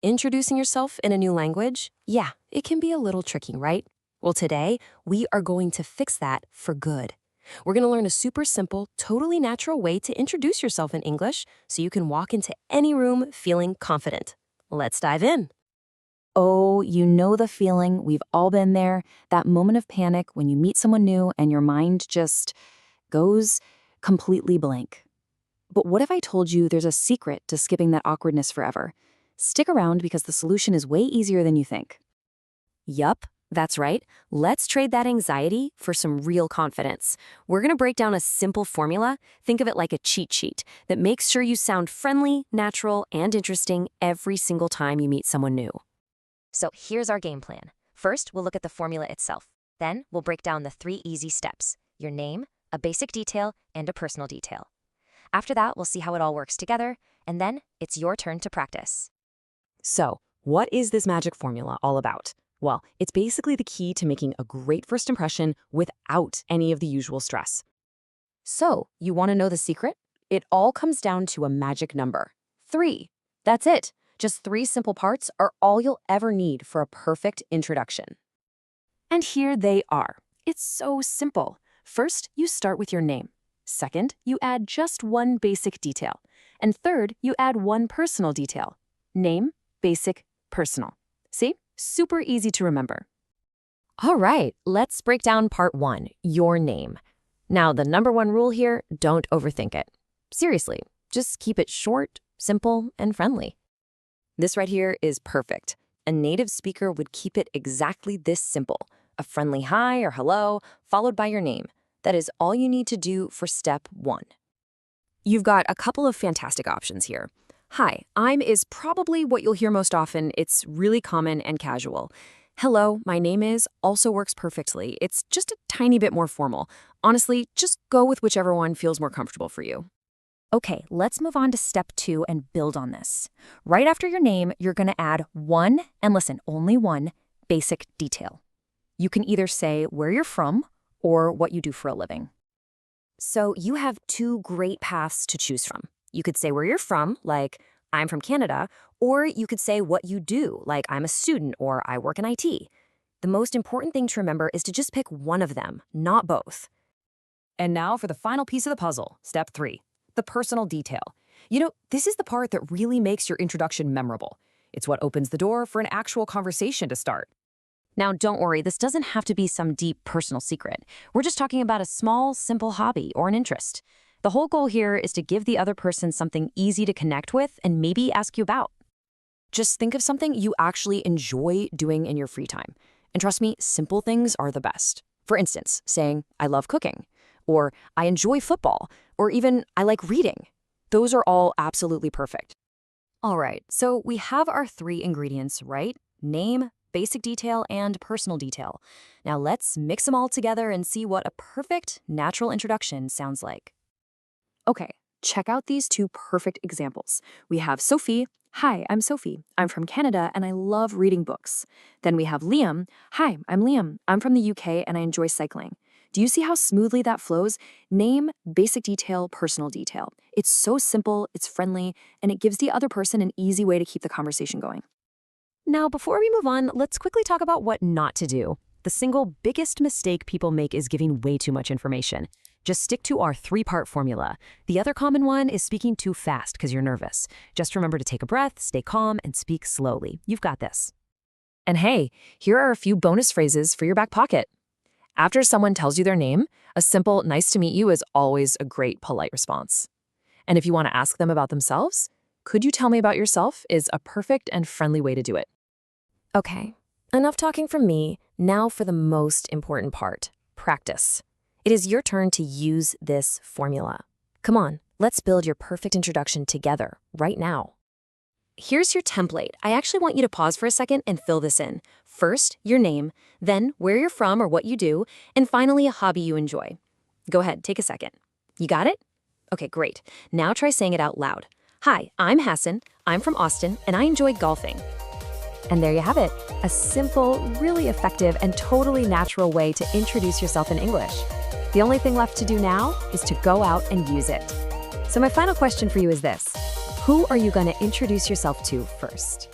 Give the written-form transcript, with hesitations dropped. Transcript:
Introducing yourself in a new language? Yeah, it can be a little tricky, right? Well, today, we are going to fix that for good. We're going to learn a super simple, totally natural way to introduce yourself in English so you can walk into any room feeling confident. Let's dive in. Oh, you know the feeling. We've all been there. That moment of panic when you meet someone new and your mind just goes completely blank. But what if I told you there's a secret to skipping that awkwardness forever? Stick around because the solution is way easier than you think. Yup, that's right. Let's trade that anxiety for some real confidence. We're going to break down a simple formula. Think of it like a cheat sheet that makes sure you sound friendly, natural, and interesting every single time you meet someone new. So here's our game plan. First, we'll look at the formula itself. Then, we'll break down the 3 easy steps: your name, a basic detail, and a personal detail. After that, we'll see how it all works together, and then it's your turn to practice. So, what is this magic formula all about? Well, it's basically the key to making a great first impression without any of the usual stress. So, you want to know the secret? It all comes down to a magic number: 3. That's it. Just 3 simple parts are all you'll ever need for a perfect introduction. And here they are. It's so simple. First, you start with your name. Second, you add just one basic detail. And third, you add one personal detail. Name, basic, personal. See? Super easy to remember. All right, let's break down part 1, your name. Now, the number 1 rule here, don't overthink it. Seriously, just keep it short, simple, and friendly. This right here is perfect. A native speaker would keep it exactly this simple: a friendly hi or hello, followed by your name. That is all you need to do for step 1. You've got a couple of fantastic options here. Hi, I'm is probably what you'll hear most often. It's really common and casual. Hello, my name is also works perfectly. It's just a tiny bit more formal. Honestly, just go with whichever one feels more comfortable for you. Okay, let's move on to step 2 and build on this. Right after your name, you're going to add one, and listen, only one, basic detail. You can either say where you're from or what you do for a living. So you have 2 great paths to choose from. You could say where you're from, like I'm from Canada, or you could say what you do, like I'm a student or I work in IT. The most important thing to remember is to just pick one of them, not both. And now for the final piece of the puzzle, step 3, the personal detail. You know, this is the part that really makes your introduction memorable. It's what opens the door for an actual conversation to start. Now, don't worry, this doesn't have to be some deep personal secret. We're just talking about a small, simple hobby or an interest. The whole goal here is to give the other person something easy to connect with and maybe ask you about. Just think of something you actually enjoy doing in your free time. And trust me, simple things are the best. For instance, saying, I love cooking, or I enjoy football, or even I like reading. Those are all absolutely perfect. All right, so we have our 3 ingredients, right? Name, basic detail, and personal detail. Now let's mix them all together and see what a perfect, natural introduction sounds like. Okay, check out these 2 perfect examples. We have Sophie. Hi, I'm Sophie. I'm from Canada and I love reading books. Then we have Liam. Hi, I'm Liam. I'm from the UK and I enjoy cycling. Do you see how smoothly that flows? Name, basic detail, personal detail. It's so simple, it's friendly, and it gives the other person an easy way to keep the conversation going. Now, before we move on, let's quickly talk about what not to do. The single biggest mistake people make is giving way too much information. Just stick to our 3-part formula. The other common one is speaking too fast because you're nervous. Just remember to take a breath, stay calm, and speak slowly. You've got this. And hey, here are a few bonus phrases for your back pocket. After someone tells you their name, a simple "nice to meet you" is always a great, polite response. And if you want to ask them about themselves, "Could you tell me about yourself?" is a perfect and friendly way to do it. Okay, enough talking from me. Now for the most important part, practice. It is your turn to use this formula. Come on, let's build your perfect introduction together right now. Here's your template. I actually want you to pause for a second and fill this in. First, your name, then where you're from or what you do, and finally a hobby you enjoy. Go ahead, take a second. You got it? Okay, great. Now try saying it out loud. Hi, I'm Hassan, I'm from Austin, and I enjoy golfing. And there you have it, a simple, really effective, and totally natural way to introduce yourself in English. The only thing left to do now is to go out and use it. So my final question for you is this: who are you going to introduce yourself to first?